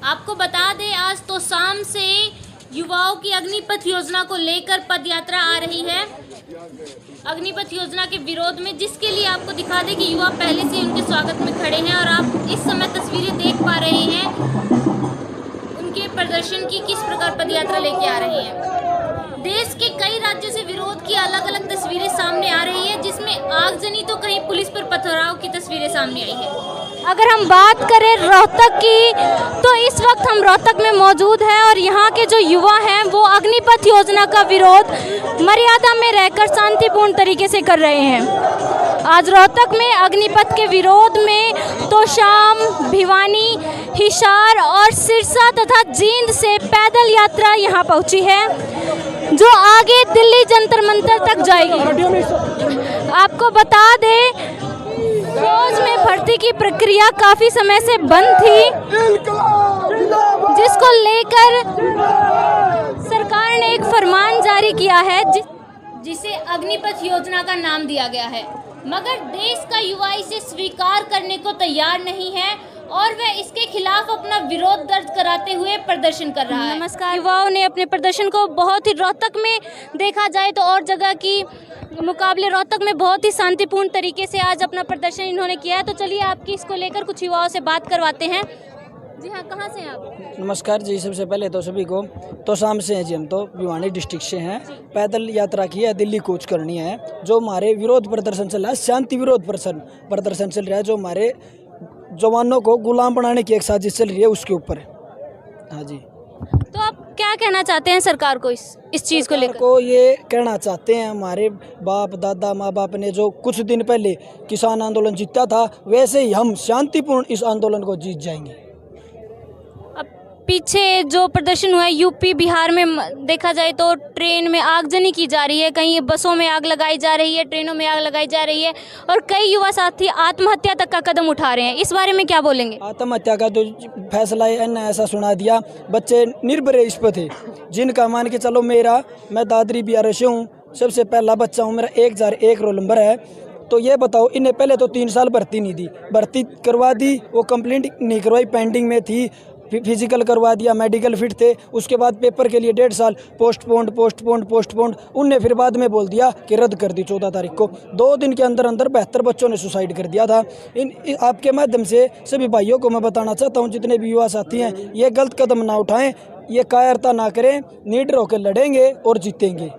आपको बता दें आज तो शाम से युवाओं की अग्निपथ योजना को लेकर पदयात्रा आ रही है। अग्निपथ योजना के विरोध में, जिसके लिए आपको दिखा दें कि युवा पहले से उनके स्वागत में खड़े हैं और आप इस समय तस्वीरें देख पा रहे हैं उनके प्रदर्शन की, किस प्रकार पदयात्रा लेके आ रहे हैं। देश के कई राज्यों से विरोध की अलग अलग तस्वीरें सामने आ रही है, जिसमें आगजनी तो कहीं पुलिस पर पथराव की तस्वीरें सामने आई है। अगर हम बात करें रोहतक की, तो इस वक्त हम रोहतक में मौजूद हैं और यहाँ के जो युवा हैं वो अग्निपथ योजना का विरोध मर्यादा में रहकर शांतिपूर्ण तरीके से कर रहे हैं। आज रोहतक में अग्निपथ के विरोध में तोशाम, भिवानी, हिसार और सिरसा तथा जींद से पैदल यात्रा यहाँ पहुँची है, जो आगे दिल्ली जंतर मंतर तक जाएगी। आपको बता दें, फौज में भर्ती की प्रक्रिया काफी समय से बंद थी, जिसको लेकर सरकार ने एक फरमान जारी किया है जिसे अग्निपथ योजना का नाम दिया गया है, मगर देश का युवा इसे स्वीकार करने को तैयार नहीं है और वह इसके खिलाफ अपना विरोध दर्ज कराते हुए प्रदर्शन कर रहा है। नमस्कार। युवाओं ने अपने प्रदर्शन को बहुत ही, रोहतक में देखा जाए तो और जगह की मुकाबले रोहतक में बहुत ही शांतिपूर्ण तरीके से आज अपना प्रदर्शन इन्होंने किया है। तो चलिए आपकी इसको लेकर कुछ युवाओं से बात करवाते हैं। जी हाँ, कहाँ से हैं आप? नमस्कार जी, सबसे पहले तो सभी को तो शाम से हैं जी, हम तो भिवानी डिस्ट्रिक्ट से हैं। पैदल यात्रा की है, दिल्ली कूच करनी है। जो हमारे विरोध प्रदर्शन चल रहा है, शांति विरोध प्रदर्शन चल रहा है, जो हमारे जवानों को गुलाम बनाने की एक साजिश चल रही है, उसके ऊपर। हाँ जी। तो आप क्या कहना चाहते हैं सरकार को इस चीज़ को लेकर? को ये कहना चाहते हैं, हमारे बाप दादा माँ बाप ने जो कुछ दिन पहले किसान आंदोलन जीता था, वैसे ही हम शांतिपूर्ण इस आंदोलन को जीत जाएंगे। पीछे जो प्रदर्शन हुआ है यूपी बिहार में, देखा जाए तो ट्रेन में आगजनी की जा रही है, कहीं बसों में आग लगाई जा रही है, ट्रेनों में आग लगाई जा रही है और कई युवा साथी आत्महत्या तक का कदम उठा रहे हैं। इस बारे में क्या बोलेंगे? आत्महत्या का तो फैसला ने ऐसा सुना दिया, बच्चे निर्भर इस पर थे, जिनका मान के चलो मैं दादरी बिहार से हूँ, सबसे पहला बच्चा हूँ, मेरा 1001 रोल नंबर है। तो ये बताओ, इन्हें पहले तो 3 साल भर्ती नहीं दी, भर्ती करवा दी, वो कंप्लेंट नहीं करवाई, पेंडिंग में थी, फिजिकल करवा दिया, मेडिकल फिट थे, उसके बाद पेपर के लिए 1.5 साल पोस्टपोन्ड। उनने फिर बाद में बोल दिया कि रद्द कर दी 14 तारीख को। 2 दिन के अंदर 72 बच्चों ने सुसाइड कर दिया था। आपके माध्यम से सभी भाइयों को मैं बताना चाहता हूँ, जितने भी युवा साथी हैं, ये गलत कदम ना उठाएं, ये कायरता ना करें, निडर होकर लड़ेंगे और जीतेंगे।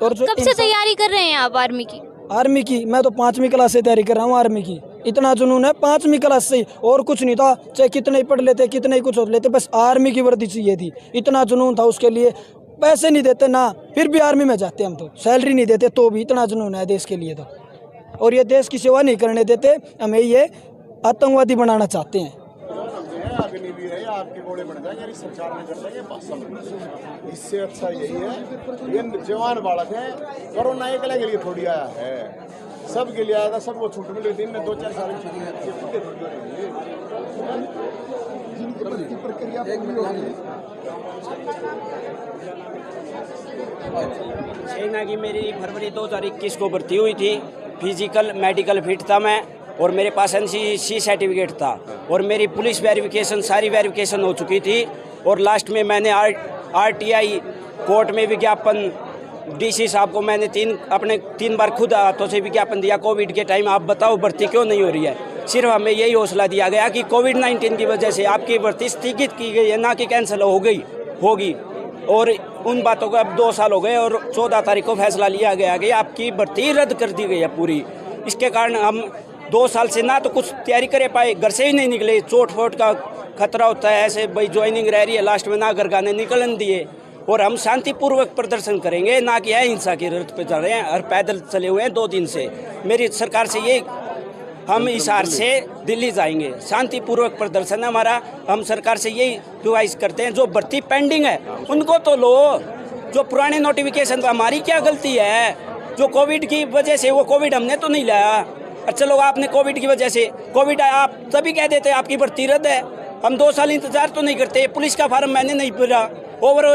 और कब से तैयारी कर रहे हैं आप आर्मी की? आर्मी की मैं तो 5वीं क्लास से तैयारी कर रहा हूँ आर्मी की। इतना जुनून है 5वीं क्लास से, और कुछ नहीं था, चाहे कितने ही पढ़ लेते, कितने ही कुछ हो लेते, बस आर्मी की वर्दी चाहिए थी। इतना जुनून था उसके लिए। पैसे नहीं देते ना, फिर भी आर्मी में जाते हम तो, सैलरी नहीं देते तो भी इतना जुनून है देश के लिए तो। और ये देश की सेवा नहीं करने देते, हमें ये आतंकवादी बनाना चाहते हैं। आपके घोड़े बन जाएंगे, इस सरकार ने करता है ये 5 साल। इससे अच्छा यही है, ये जवान बालक है, कोरोना अकेले के लिए थोड़ी आया है, सब के लिए आया था, सबको छूट मिली थी। 2-4 साल की प्रक्रिया सेना की मेरी फरवरी 2021 को भर्ती हुई थी। फिजिकल मेडिकल फिट था मैं, और मेरे पास NCC सर्टिफिकेट था, और मेरी पुलिस वेरिफिकेशन सारी वेरिफिकेशन हो चुकी थी। और लास्ट में मैंने RTI कोर्ट में विज्ञापन, DC साहब को मैंने 3 बार खुद हाथों से विज्ञापन दिया। कोविड के टाइम आप बताओ भर्ती क्यों नहीं हो रही है? सिर्फ हमें यही हौसला दिया गया कि कोविड-19 की वजह से आपकी भर्ती स्थगित की गई है, ना कि कैंसिल होगी। और उन बातों को अब 2 साल हो गए और 14 तारीख को फैसला लिया गया कि आपकी भर्ती रद्द कर दी गई है पूरी। इसके कारण हम 2 साल से ना तो कुछ तैयारी कर पाए, घर से ही नहीं निकले, चोट फोट का खतरा होता है, ऐसे भाई ज्वाइनिंग रह रही है, लास्ट में ना घर गाने निकलन दिए। और हम शांतिपूर्वक प्रदर्शन करेंगे, ना कि हिंसा की रथ पे चल रहे हैं और पैदल चले हुए हैं 2 दिन से। मेरी सरकार से ये, हम हिसार से दिल्ली जाएंगे, शांतिपूर्वक प्रदर्शन है हमारा। हम सरकार से यही रिवाइज करते हैं, जो भर्ती पेंडिंग है उनको तो लो, जो पुराने नोटिफिकेशन, हमारी क्या गलती है? जो कोविड की वजह से, वो कोविड हमने तो नहीं लाया। अच्छा लोग, आपने कोविड की वजह से, कोविड आया आप तभी कह देते आपकी भर्ती रद्द है। हम 2 साल इंतजार तो नहीं करते। पुलिस का फार्म मैंने नहीं भरा, ओवर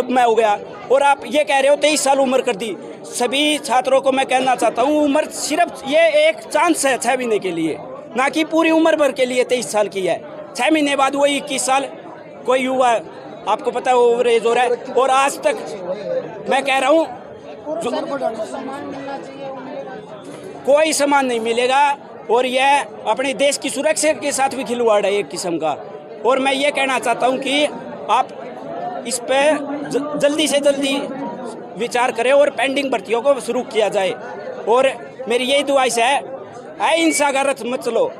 मैं हो गया, और आप ये कह रहे हो 23 साल उम्र कर दी। सभी छात्रों को मैं कहना चाहता हूँ, उम्र सिर्फ ये एक चांस है 6 महीने के लिए, ना कि पूरी उम्र भर के लिए 23 साल की है। 6 महीने बाद वही 21 साल। कोई युवा आपको पता है ओवर एज हो रहा है, और आज तक मैं कह रहा हूँ कोई सम्मान नहीं मिलेगा, और यह अपने देश की सुरक्षा के साथ भी खिलवाड़ है एक किस्म का। और मैं ये कहना चाहता हूँ कि आप इस पर जल्दी से जल्दी विचार करें और पेंडिंग भर्तियों को शुरू किया जाए। और मेरी यही दुआइश है, अहिंसा का रथ मत चलो,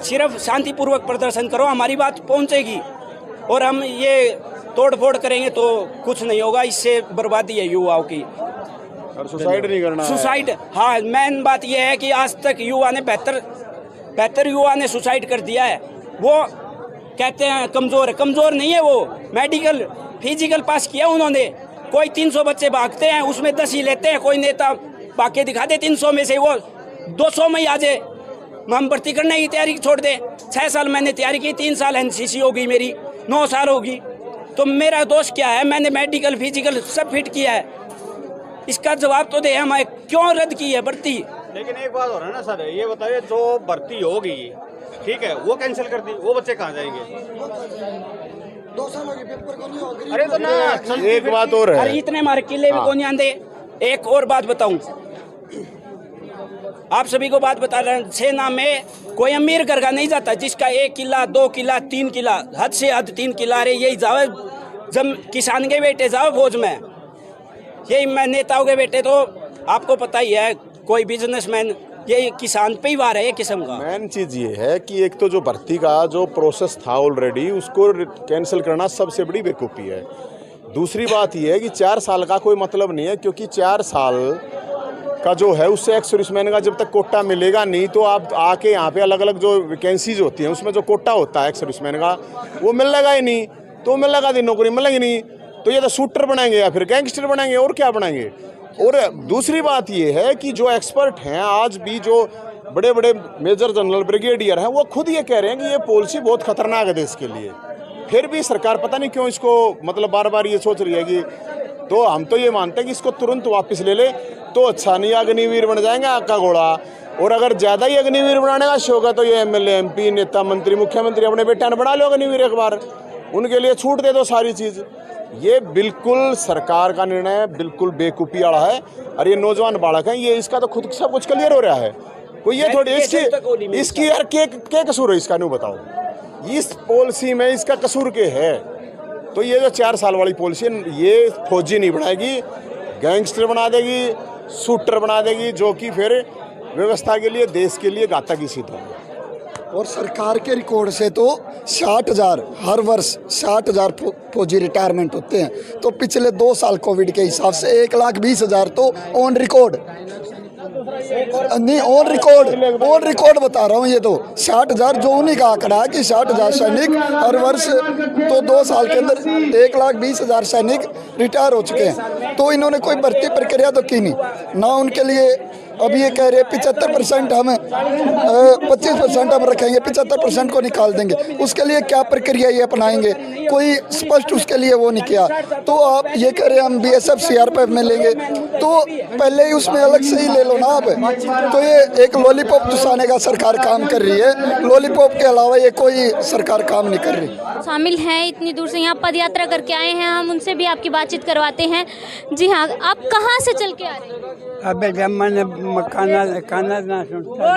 सिर्फ शांतिपूर्वक प्रदर्शन करो, हमारी बात पहुंचेगी। और हम ये तोड़ फोड़ करेंगे तो कुछ नहीं होगा, इससे बर्बादी है युवाओं की। और सुसाइड नहीं करना, सुसाइड, हाँ मेन बात यह है कि आज तक युवा ने बेहतर युवा ने सुसाइड कर दिया है। वो कहते हैं कमज़ोर है, कमज़ोर नहीं है वो, मेडिकल फिजिकल पास किया उन्होंने। कोई 300 बच्चे भागते हैं, उसमें 10 ही लेते हैं। कोई नेता भाग के दिखा दे 300 में से वो 200 में ही आ जाए, हम भर्ती करने की तैयारी छोड़ दे। 6 साल मैंने तैयारी की, 3 साल एनसीसी हो गई मेरी, 9 साल होगी, तो मेरा दोष क्या है? मैंने मेडिकल फिजिकल सब फिट किया है, इसका जवाब तो दे हमें, क्यों रद्द की है भर्ती? लेकिन एक बात हो रहा है ना सर, ये बताइए जो भर्ती होगी ठीक है वो कैंसिल कर दी, वो बच्चे कहाँ जाएंगे? 2 साल हो गए पेपर को नहीं होगी। अरे तो ना एक बात और है, अरे इतने हमारे किले भी कौन आंदे। एक और बात बताऊं, आप सभी को बात बता रहे हैं, सेना में कोई अमीर घर का नहीं जाता जिसका 1 किला 2 किला 3 किला, हद से हद 3 किला रे, यही जाओ जब किसान के बेटे जाओ फौज में, यही मैं नेताओं के बेटे, तो आपको पता ही है कोई बिजनेसमैन, ये किसान पे ही वार है एक किस्म का। मेन चीज़ ये है कि एक तो जो भर्ती का जो प्रोसेस था ऑलरेडी, उसको कैंसिल करना सबसे बड़ी बेवकूफ़ी है। दूसरी बात ये है कि 4 साल का कोई मतलब नहीं है, क्योंकि 4 साल का जो है उससे एक्स सर्विसमैन का जब तक कोटा मिलेगा नहीं, तो आप आके यहाँ पे अलग अलग जो वैकेंसीज होती हैं उसमें जो कोटा होता है एक्स सर्विसमैन का वो मिलेगा ही नहीं, तो मिलेगा नहीं, नौकरी मिलेगी नहीं, तो ये तो शूटर बनाएंगे या फिर गैंगस्टर बनाएंगे, और क्या बनाएंगे। और दूसरी बात ये है कि जो एक्सपर्ट हैं आज भी, जो बड़े बड़े मेजर जनरल ब्रिगेडियर हैं, वो खुद ये कह रहे हैं कि ये पॉलिसी बहुत खतरनाक है देश के लिए। फिर भी सरकार पता नहीं क्यों इसको मतलब बार बार ये सोच रही है कि, तो हम तो ये मानते हैं कि इसको तुरंत वापस ले ले तो अच्छा, नहीं अग्निवीर बन जाएंगे आग का घोड़ा। और अगर ज़्यादा ही अग्निवीर बनाने का शौक है तो ये MLA MP नेता मंत्री मुख्यमंत्री अपने बेटा ने बना लो अग्निवीर एक बार, उनके लिए छूट दे दो सारी चीज़। ये बिल्कुल सरकार का निर्णय बिल्कुल बेवकूफ़ी वाला है। और ये नौजवान बालक हैं, ये इसका तो खुद सब कुछ क्लियर हो रहा है, कोई ये थोड़ी इसकी यार क्या कसूर है इसका, नहीं बताओ इस पॉलिसी में इसका कसूर के है। तो ये जो 4 साल वाली पॉलिसी ये फौजी नहीं बनाएगी, गैंगस्टर बना देगी, शूटर बना देगी, जो कि फिर व्यवस्था के लिए देश के लिए घातक ही सिद्ध होगा। और सरकार के रिकॉर्ड से तो 60,000 हर वर्ष 60,000 फौजी रिटायरमेंट होते हैं, तो पिछले 2 साल कोविड के हिसाब से 1,20,000 तो ऑन रिकॉर्ड नहीं, ऑन रिकॉर्ड बता रहा हूँ। ये तो 60,000 जो उन्हीं का आंकड़ा है कि 60,000 सैनिक हर वर्ष, तो 2 साल के अंदर 1,20,000 सैनिक रिटायर हो चुके हैं। तो इन्होंने कोई भर्ती प्रक्रिया तो की नहीं ना उनके लिए। अभी ये कह रहे हैं 75% हम 25% हम रखेंगे, 75% को निकाल देंगे, उसके लिए क्या प्रक्रिया ये अपनाएंगे, कोई स्पष्ट उसके लिए वो नहीं किया। तो आप ये कह रहे हैं हम BSF CRPF में लेंगे, तो पहले ही उसमें अलग से ही ले लो ना आप। तो ये एक लॉलीपॉप चुसाने का सरकार काम कर रही है, लॉलीपॉप के अलावा ये कोई सरकार काम नहीं कर रही। शामिल हैं इतनी दूर से, यहाँ पद यात्रा करके आए हैं, हम उनसे भी आपकी बातचीत करवाते हैं। जी हाँ, आप कहाँ से चल के आ रहे हैं? अबे जब मैंने खाना ना सुनता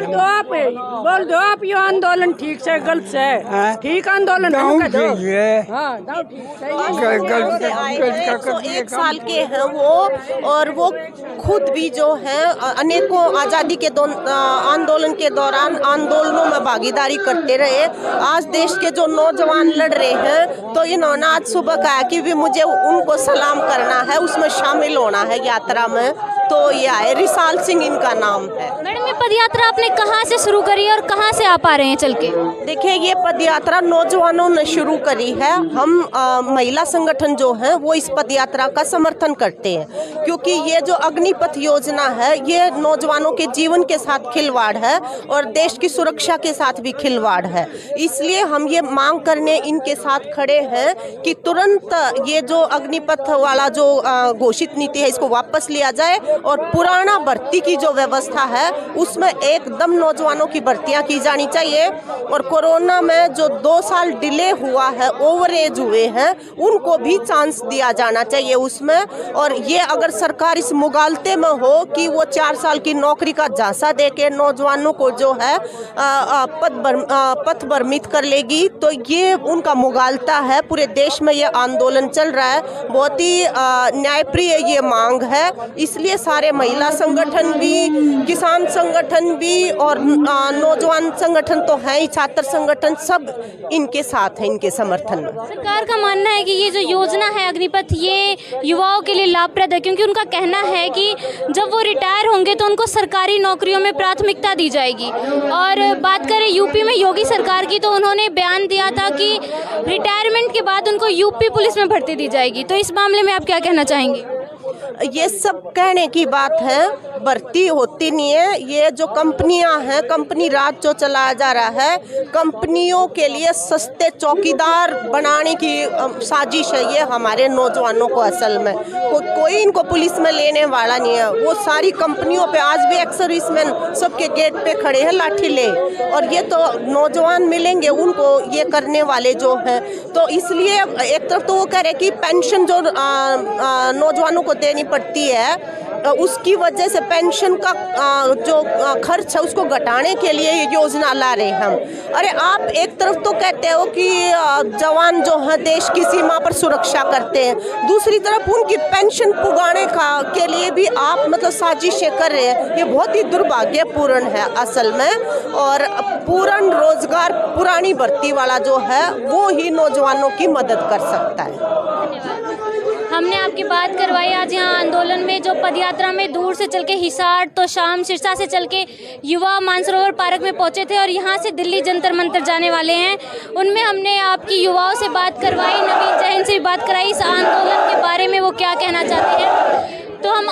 बोल दो आप ये आंदोलन ठीक से गलत से है, ठीक आंदोलन है। 1 साल के हैं वो, और वो खुद भी जो है अनेकों आज़ादी के आंदोलन के दौरान आंदोलनों में भागीदारी करते रहे। आज देश के जो नौजवान लड़ रहे हैं, तो इन्होंने आज सुबह कहा कि भी मुझे उनको सलाम करना है, उसमें शामिल होना है यात्रा में। तो ये आए, रिसाल सिंह इनका नाम है। मैडम, ये पद यात्रा आपने कहाँ से शुरू करी और कहाँ से आप आ रहे हैं चल के? देखिए, ये पद यात्रा नौजवानों ने शुरू करी है। हम महिला संगठन जो है वो इस पद यात्रा का समर्थन करते हैं, क्योंकि ये जो अग्निपथ योजना है ये नौजवानों के जीवन के साथ खिलवाड़ है और देश की सुरक्षा के साथ भी खिलवाड़ है। इसलिए हम ये मांग करने इनके साथ खड़े हैं कि तुरंत ये जो अग्निपथ वाला जो घोषित नीति है इसको वापस लिया जाए और पुराना भर्ती की जो व्यवस्था है उसमें एकदम नौजवानों की भर्तियां की जानी चाहिए। और कोरोना में जो 2 साल डिले हुआ है, ओवर एज हुए हैं, उनको भी चांस दिया जाना चाहिए उसमें। और ये अगर सरकार इस मुगालते में हो कि वो 4 साल की नौकरी का झांसा देके नौजवानों को जो है पथ भ्रमित कर लेगी, तो ये उनका मुगालता है। पूरे देश में ये आंदोलन चल रहा है, बहुत ही न्यायप्रिय ये मांग है। इसलिए सारे महिला संगठन भी, किसान संगठन भी और नौजवान संगठन तो हैं ही, छात्र संगठन सब इनके साथ हैं, इनके समर्थन में। सरकार का मानना है कि ये जो योजना है अग्निपथ, ये युवाओं के लिए लाभप्रद है, क्योंकि उनका कहना है कि जब वो रिटायर होंगे तो उनको सरकारी नौकरियों में प्राथमिकता दी जाएगी। और बात करें यूपी में योगी सरकार की, तो उन्होंने बयान दिया था कि रिटायरमेंट के बाद उनको यूपी पुलिस में भर्ती दी जाएगी। तो इस मामले में आप क्या कहना चाहेंगे? ये सब कहने की बात है, भर्ती होती नहीं है। ये जो कंपनियां हैं, कंपनी राज जो चलाया जा रहा है, कंपनियों के लिए सस्ते चौकीदार बनाने की साजिश है ये हमारे नौजवानों को। असल में कोई इनको पुलिस में लेने वाला नहीं है। वो सारी कंपनियों पे आज भी एक्स सर्विसमैन सबके गेट पे खड़े हैं लाठी ले, और ये तो नौजवान मिलेंगे उनको ये करने वाले जो हैं। तो इसलिए एक तरफ तो वो कह रहे कि पेंशन जो नौजवानों को देनी पड़ती है, उसकी वजह से पेंशन का जो खर्च है उसको घटाने के लिए ये योजना ला रहे हैं हम। अरे आप एक तरफ तो कहते हो कि जवान जो हैं देश की सीमा पर सुरक्षा करते हैं, दूसरी तरफ उनकी पेंशन पुगाने के लिए भी आप मतलब साजिशें कर रहे हैं। ये बहुत ही दुर्भाग्यपूर्ण है असल में। और पूर्ण रोजगार, पुरानी भर्ती वाला जो है वो ही नौजवानों की मदद कर सकता है। हमने आपकी बात करवाई। आज यहाँ आंदोलन में जो पदयात्रा में दूर से चल के हिसार, तो शाम सिरसा से चल के युवा मानसरोवर पार्क में पहुँचे थे और यहाँ से दिल्ली जंतर मंतर जाने वाले हैं। उनमें हमने आपकी युवाओं से बात करवाई, नवीन जैन से भी बात कराई इस आंदोलन के बारे में, वो क्या कहना चाहते हैं। तो हम